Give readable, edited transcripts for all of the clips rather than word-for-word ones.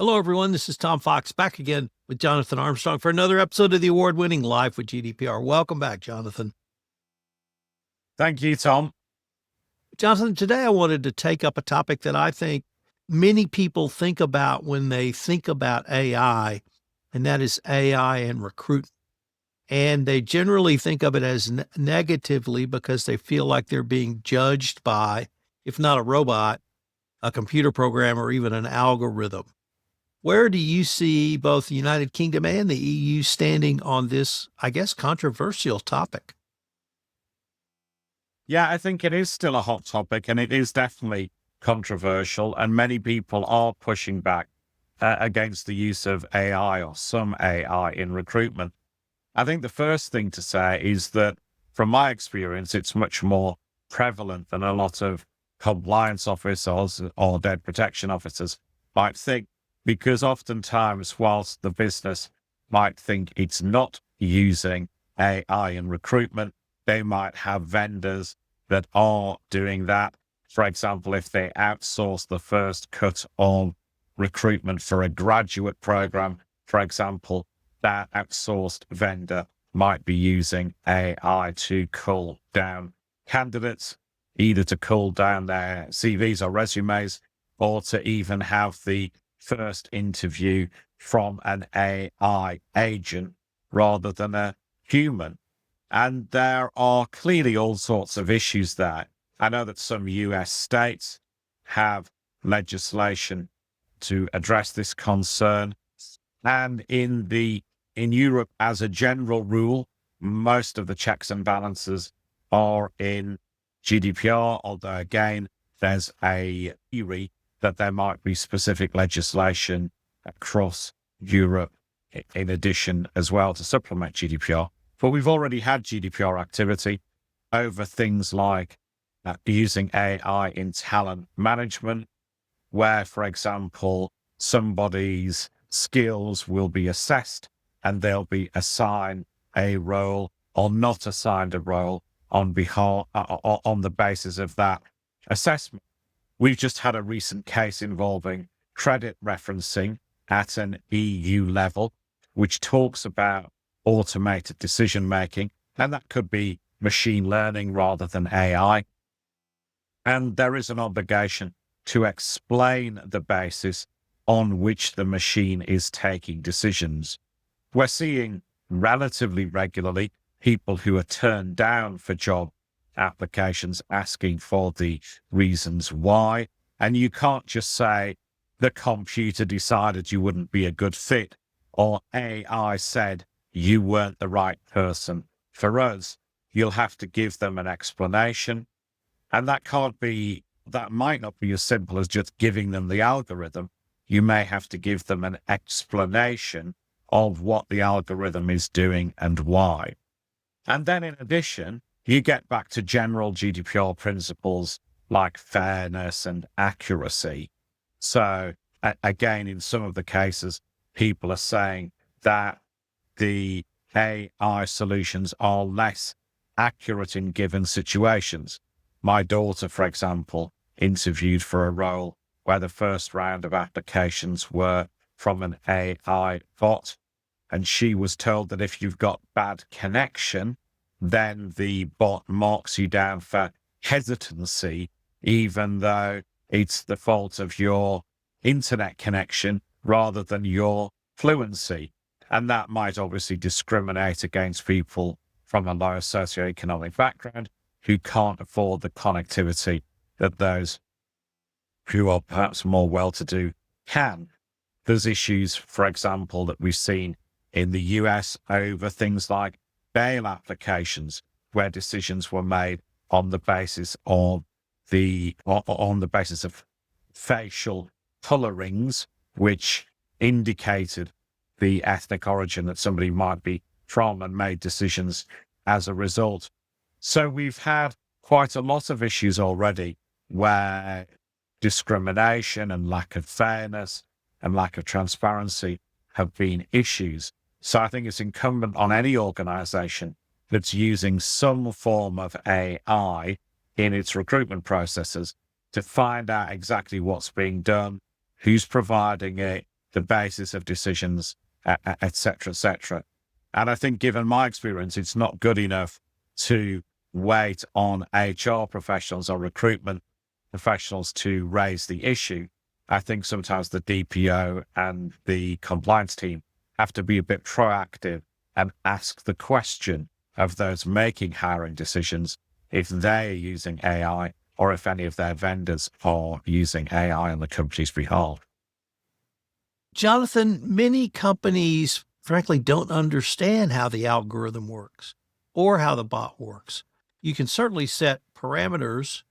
Hello, everyone. This is Tom Fox back again with Jonathan Armstrong for another episode of the award-winning Life with GDPR. Welcome back, Jonathan. Thank you, Tom. Jonathan, today I wanted to take up a topic that I think many people think about when they think about AI, and that is AI and recruitment. And they generally think of it as negatively because they feel like they're being judged by, if not a robot, a computer program, or even an algorithm. Where do you see both the United Kingdom and the EU standing on this, I guess, controversial topic? Yeah, I think it is still a hot topic and it is definitely controversial. And many people are pushing back against the use of AI or some AI in recruitment. I think the first thing to say is that from my experience, it's much more prevalent than a lot of compliance officers or data protection officers might think. Because oftentimes, whilst the business might think it's not using AI in recruitment, they might have vendors that are doing that. For example, if they outsource the first cut of recruitment for a graduate program, for example, that outsourced vendor might be using AI to cull down candidates, either to cull down their CVs or resumes, or to even have the first interview from an AI agent rather than a human. And there are clearly all sorts of issues there. I know that some US states have legislation to address this concern. And in Europe, as a general rule, most of the checks and balances are in GDPR, although again, there's a theory that there might be specific legislation across Europe in addition as well to supplement GDPR. But we've already had GDPR activity over things like using AI in talent management, where, for example, somebody's skills will be assessed and they'll be assigned a role or not assigned a role on the basis of that assessment. We've just had a recent case involving credit referencing at an EU level, which talks about automated decision making, and that could be machine learning rather than AI. And there is an obligation to explain the basis on which the machine is taking decisions. We're seeing relatively regularly people who are turned down for job applications asking for the reasons why. And you can't just say the computer decided you wouldn't be a good fit or AI said you weren't the right person for us. You'll have to give them an explanation. And that might not be as simple as just giving them the algorithm. You may have to give them an explanation of what the algorithm is doing and why. And then in addition, you get back to general GDPR principles like fairness and accuracy. So again, in some of the cases, people are saying that the AI solutions are less accurate in given situations. My daughter, for example, interviewed for a role where the first round of applications were from an AI bot, and she was told that if you've got bad connection, then the bot marks you down for hesitancy, even though it's the fault of your internet connection rather than your fluency. And that might obviously discriminate against people from a lower socioeconomic background who can't afford the connectivity that those who are perhaps more well-to-do can. There's issues, for example, that we've seen in the US over things like bail applications, where decisions were made on the basis of facial colorings, which indicated the ethnic origin that somebody might be from, and made decisions as a result. So we've had quite a lot of issues already where discrimination and lack of fairness and lack of transparency have been issues. So I think it's incumbent on any organization that's using some form of AI in its recruitment processes to find out exactly what's being done, who's providing it, the basis of decisions, et cetera, et cetera. And I think given my experience, it's not good enough to wait on HR professionals or recruitment professionals to raise the issue. I think sometimes the DPO and the compliance team have to be a bit proactive and ask the question of those making hiring decisions if they are using AI or if any of their vendors are using AI on the company's behalf. Jonathan, many companies, frankly, don't understand how the algorithm works or how the bot works. You can certainly set parameters,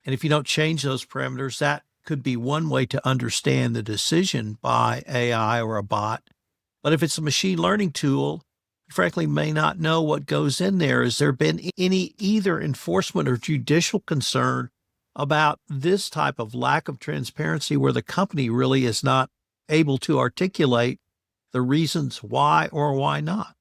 and if you don't change those parameters, that could be one way to understand the decision by AI or a bot. But if it's a machine learning tool, you frankly may not know what goes in there. Has there been any either enforcement or judicial concern about this type of lack of transparency where the company really is not able to articulate the reasons why or why not?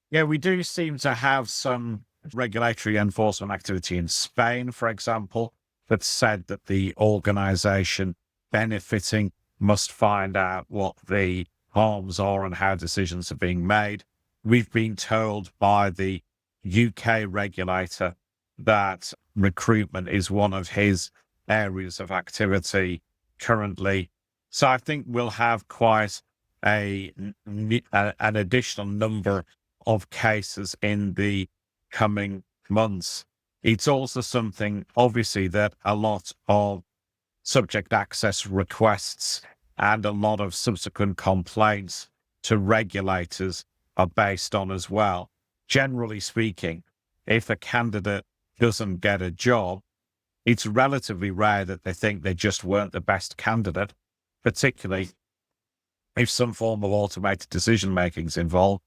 Yeah, we do seem to have some regulatory enforcement activity in Spain, for example, that said that the organization benefiting must find out what the harms are and how decisions are being made. We've been told by the UK regulator that recruitment is one of his areas of activity currently. So I think we'll have quite an additional number of cases in the coming months. It's also something, obviously, that a lot of subject access requests and a lot of subsequent complaints to regulators are based on as well. Generally speaking, if a candidate doesn't get a job, it's relatively rare that they think they just weren't the best candidate, particularly if some form of automated decision making is involved.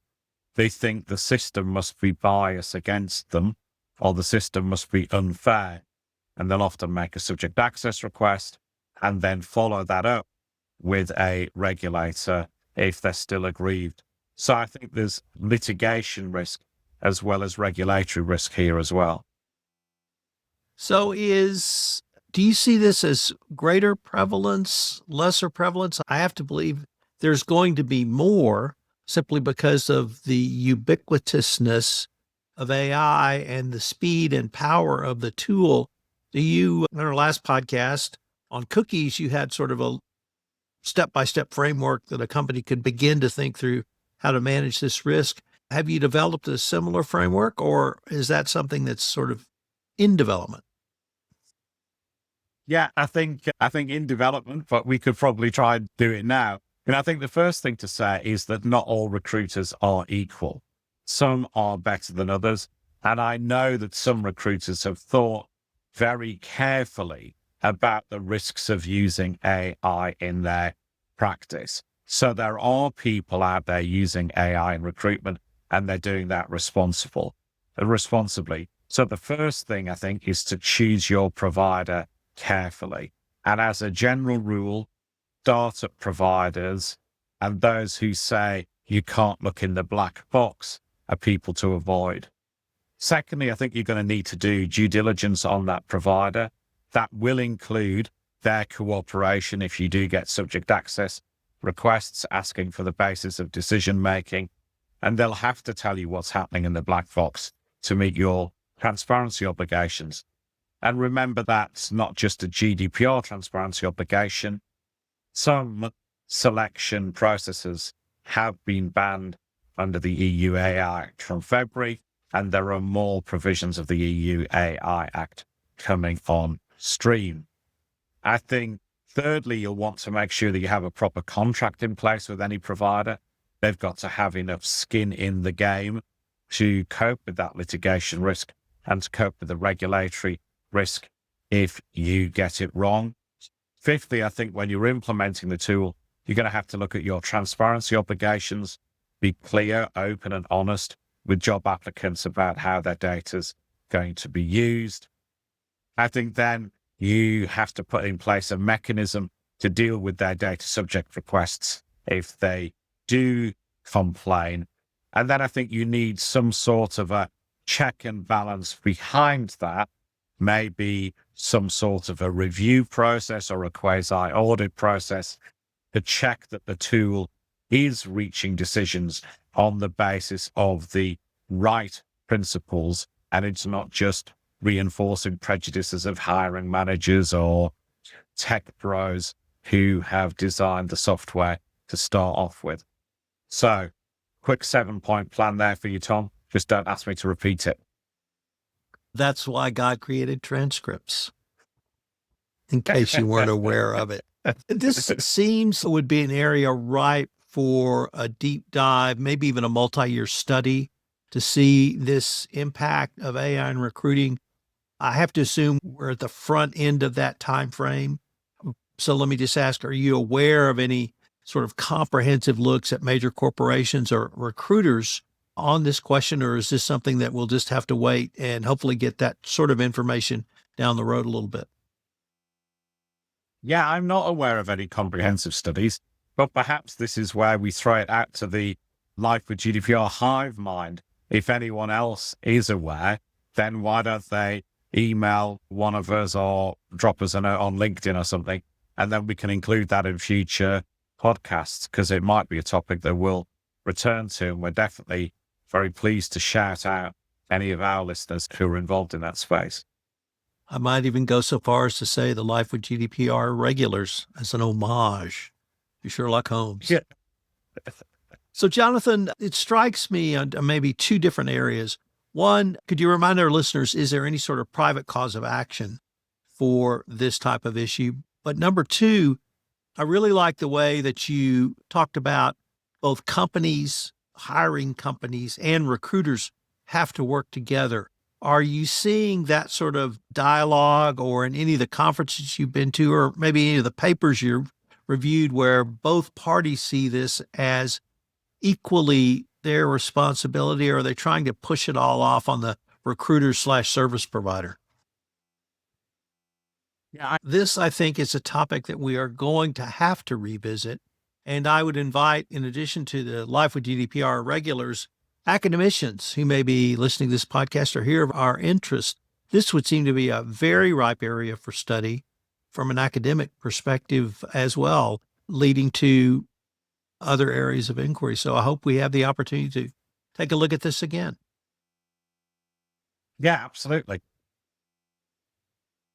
They think the system must be biased against them or the system must be unfair. And they'll often make a subject access request and then follow that up with a regulator if they're still aggrieved. So I think there's litigation risk as well as regulatory risk here as well. So do you see this as greater prevalence, lesser prevalence? I have to believe there's going to be more simply because of the ubiquitousness of AI and the speed and power of the tool. In our last podcast on cookies, you had sort of a step-by-step framework that a company could begin to think through how to manage this risk. Have you developed a similar framework, or is that something that's sort of in development? Yeah, I think in development, but we could probably try and do it now. And I think the first thing to say is that not all recruiters are equal. Some are better than others. And I know that some recruiters have thought very carefully about the risks of using AI in their practice. So there are people out there using AI in recruitment, and they're doing that responsibly. So the first thing I think is to choose your provider carefully. And as a general rule, startup providers and those who say you can't look in the black box are people to avoid. Secondly, I think you're going to need to do due diligence on that provider. That will include their cooperation if you do get subject access requests asking for the basis of decision making, and they'll have to tell you what's happening in the black box to meet your transparency obligations. And remember, that's not just a GDPR transparency obligation. Some selection processes have been banned under the EU AI Act from February, and there are more provisions of the EU AI Act coming on stream. I think, thirdly, you'll want to make sure that you have a proper contract in place with any provider. They've got to have enough skin in the game to cope with that litigation risk and to cope with the regulatory risk if you get it wrong. Fifthly, I think when you're implementing the tool, you're going to have to look at your transparency obligations, be clear, open, and honest with job applicants about how their data's going to be used. I think then you have to put in place a mechanism to deal with their data subject requests if they do complain. And then I think you need some sort of a check and balance behind that, maybe some sort of a review process or a quasi audit process to check that the tool is reaching decisions on the basis of the right principles, and it's not just reinforcing prejudices of hiring managers or tech bros who have designed the software to start off with. So, quick 7-point plan there for you, Tom. Just don't ask me to repeat it. That's why God created transcripts, in case you weren't aware of it. This seems would be an area ripe for a deep dive, maybe even a multi-year study to see this impact of AI in recruiting. I have to assume we're at the front end of that time frame. So let me just ask, are you aware of any sort of comprehensive looks at major corporations or recruiters on this question, or is this something that we'll just have to wait and hopefully get that sort of information down the road a little bit? Yeah, I'm not aware of any comprehensive studies, but perhaps this is where we throw it out to the Life with GDPR hive mind. If anyone else is aware, then why don't they email one of us or drop us a note on LinkedIn or something, and then we can include that in future podcasts, because it might be a topic that we'll return to. And we're definitely very pleased to shout out any of our listeners who are involved in that space. I might even go so far as to say the Life with GDPR regulars as an homage to Sherlock Holmes. Yeah. So, Jonathan, it strikes me on maybe two different areas. One, could you remind our listeners, is there any sort of private cause of action for this type of issue? But number two, I really like the way that you talked about both companies, hiring companies, and recruiters have to work together. Are you seeing that sort of dialogue, or in any of the conferences you've been to, or maybe any of the papers you've reviewed, where both parties see this as equally their responsibility, or are they trying to push it all off on the recruiter/service provider? Yeah, This, I think, is a topic that we are going to have to revisit. And I would invite, in addition to the Life with GDPR regulars, academicians who may be listening to this podcast or hear of our interest. This would seem to be a very ripe area for study from an academic perspective as well, leading to other areas of inquiry. So I hope we have the opportunity to take a look at this again. yeah, absolutely.